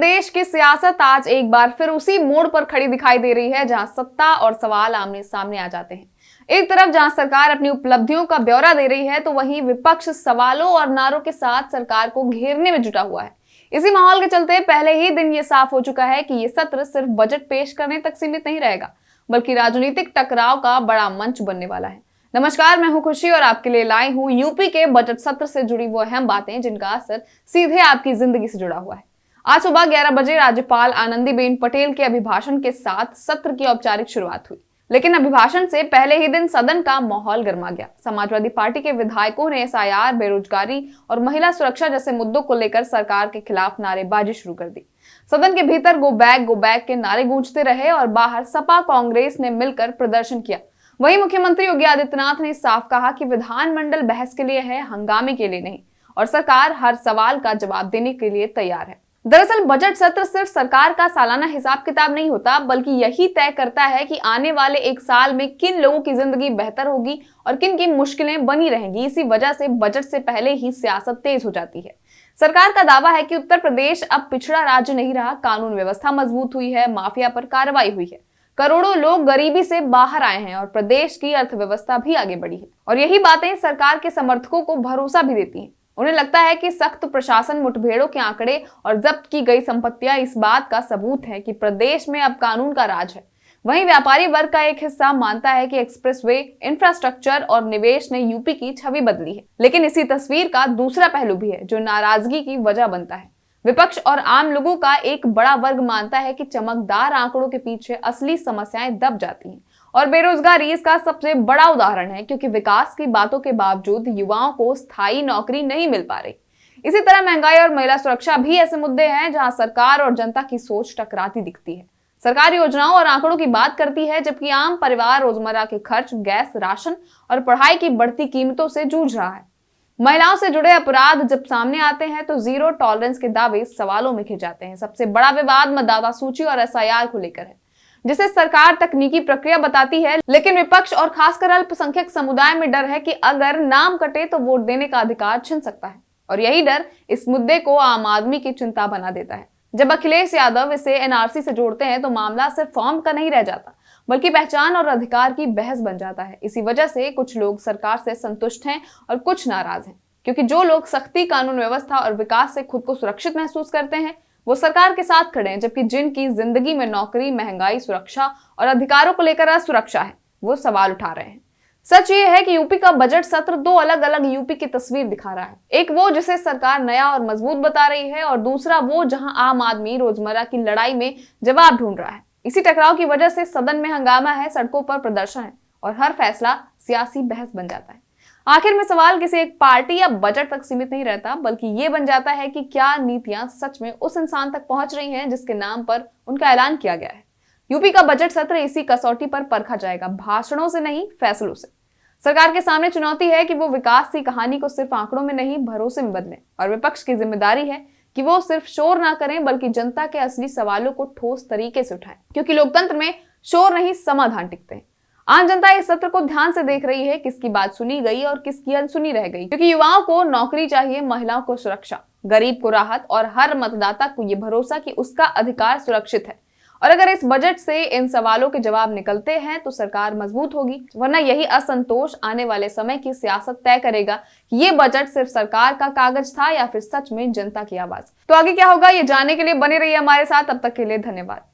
प्रदेश की सियासत आज एक बार फिर उसी मोड़ पर खड़ी दिखाई दे रही है जहां सत्ता और सवाल आमने सामने आ जाते हैं। एक तरफ जहां सरकार अपनी उपलब्धियों का ब्यौरा दे रही है तो वहीं विपक्ष सवालों और नारों के साथ सरकार को घेरने में जुटा हुआ है। इसी माहौल के चलते पहले ही दिन ये साफ हो चुका है कि ये सत्र सिर्फ बजट पेश करने तक सीमित नहीं रहेगा, बल्कि राजनीतिक टकराव का बड़ा मंच बनने वाला है। नमस्कार, मैं हूं खुशी और आपके लिए लाई हूं यूपी के बजट सत्र से जुड़ी वो अहम बातें जिनका असर सीधे आपकी जिंदगी से जुड़ा हुआ है। आज सुबह 11 बजे राज्यपाल आनंदीबेन पटेल के अभिभाषण के साथ सत्र की औपचारिक शुरुआत हुई, लेकिन अभिभाषण से पहले ही दिन सदन का माहौल गर्मा गया। समाजवादी पार्टी के विधायकों ने एसआईआर, बेरोजगारी और महिला सुरक्षा जैसे मुद्दों को लेकर सरकार के खिलाफ नारेबाजी शुरू कर दी। सदन के भीतर गो बैक के नारे गूंजते रहे और बाहर सपा कांग्रेस ने मिलकर प्रदर्शन किया। वहीं मुख्यमंत्री योगी आदित्यनाथ ने साफ कहा कि विधानमंडल बहस के लिए है, हंगामे के लिए नहीं, और सरकार हर सवाल का जवाब देने के लिए तैयार है। दरअसल बजट सत्र सिर्फ सरकार का सालाना हिसाब किताब नहीं होता, बल्कि यही तय करता है कि आने वाले एक साल में किन लोगों की जिंदगी बेहतर होगी और किन की मुश्किलें बनी रहेंगी। इसी वजह से बजट से पहले ही सियासत तेज हो जाती है। सरकार का दावा है कि उत्तर प्रदेश अब पिछड़ा राज्य नहीं रहा, कानून व्यवस्था मजबूत हुई है, माफिया पर कार्रवाई हुई है, करोड़ों लोग गरीबी से बाहर आए हैं और प्रदेश की अर्थव्यवस्था भी आगे बढ़ी है। और यही बातें सरकार के समर्थकों को भरोसा भी देती हैं। उन्हें लगता है कि सख्त प्रशासन, मुठभेड़ों के आंकड़े और जब्त की गई संपत्तियां इस बात का सबूत है कि प्रदेश में अब कानून का राज है। वहीं व्यापारी वर्ग का एक हिस्सा मानता है कि एक्सप्रेसवे, इंफ्रास्ट्रक्चर और निवेश ने यूपी की छवि बदली है। लेकिन इसी तस्वीर का दूसरा पहलू भी है जो नाराजगी की वजह बनता है। विपक्ष और आम लोगों का एक बड़ा वर्ग मानता है कि चमकदार आंकड़ों के पीछे असली समस्याएं दब जाती हैं, और बेरोजगारी इसका सबसे बड़ा उदाहरण है, क्योंकि विकास की बातों के बावजूद युवाओं को स्थायी नौकरी नहीं मिल पा रही। इसी तरह महंगाई और महिला सुरक्षा भी ऐसे मुद्दे हैं जहां सरकार और जनता की सोच टकराती दिखती है। सरकार योजनाओं और आंकड़ों की बात करती है, जबकि आम परिवार रोजमर्रा के खर्च, गैस, राशन और पढ़ाई की बढ़ती कीमतों से जूझ रहा है। महिलाओं से जुड़े अपराध जब सामने आते हैं तो जीरो टॉलरेंस के दावे सवालों में घिर जाते हैं। सबसे बड़ा विवाद मतदाता सूची और एसआईआर को लेकर है, जिसे सरकार तकनीकी प्रक्रिया बताती है, लेकिन विपक्ष और खासकर अल्पसंख्यक समुदाय में डर है कि अगर नाम कटे तो वोट देने का अधिकार छिन सकता है। और यही डर इस मुद्दे को आम आदमी की चिंता बना देता है। जब अखिलेश यादव इसे एनआरसी से जोड़ते हैं तो मामला सिर्फ फॉर्म का नहीं रह जाता, बल्कि पहचान और अधिकार की बहस बन जाता है। इसी वजह से कुछ लोग सरकार से संतुष्ट हैं और कुछ नाराज हैं, क्योंकि जो लोग सख्ती, कानून व्यवस्था और विकास से खुद को सुरक्षित महसूस करते हैं वो सरकार के साथ खड़े हैं, जबकि जिनकी जिंदगी में नौकरी, महंगाई, सुरक्षा और अधिकारों को लेकर असुरक्षा है वो सवाल उठा रहे हैं। सच ये है कि यूपी का बजट सत्र दो अलग अलग यूपी की तस्वीर दिखा रहा है। एक वो जिसे सरकार नया और मजबूत बता रही है, और दूसरा वो जहां आम आदमी रोजमर्रा की लड़ाई में जवाब ढूंढ रहा है। इसी टकराव की वजह से सदन में हंगामा है, सड़कों पर प्रदर्शन है और हर फैसला सियासी बहस बन जाता है। आखिर में सवाल किसी एक पार्टी या बजट तक सीमित नहीं रहता, बल्कि ये बन जाता है कि क्या नीतियां सच में उस इंसान तक पहुंच रही हैं जिसके नाम पर उनका ऐलान किया गया है। यूपी का बजट सत्र इसी कसौटी पर परखा जाएगा, भाषणों से नहीं, फैसलों से। सरकार के सामने चुनौती है कि वो विकास की कहानी को सिर्फ आंकड़ों में नहीं, भरोसे में बदलें, और विपक्ष की जिम्मेदारी है कि वो सिर्फ शोर ना करें बल्कि जनता के असली सवालों को ठोस तरीके से उठाएं, क्योंकि लोकतंत्र में शोर नहीं, समाधान टिकते हैं। आम जनता इस सत्र को ध्यान से देख रही है, किसकी बात सुनी गई और किसकी अनसुनी रह गई, क्योंकि युवाओं को नौकरी चाहिए, महिलाओं को सुरक्षा, गरीब को राहत और हर मतदाता को ये भरोसा कि उसका अधिकार सुरक्षित है। और अगर इस बजट से इन सवालों के जवाब निकलते हैं तो सरकार मजबूत होगी, वरना यही असंतोष आने वाले समय की सियासत तय करेगा कि ये बजट सिर्फ सरकार का कागज था या फिर सच में जनता की आवाज। तो आगे क्या होगा ये जानने के लिए बने रहिए हमारे साथ। अब तक के लिए धन्यवाद।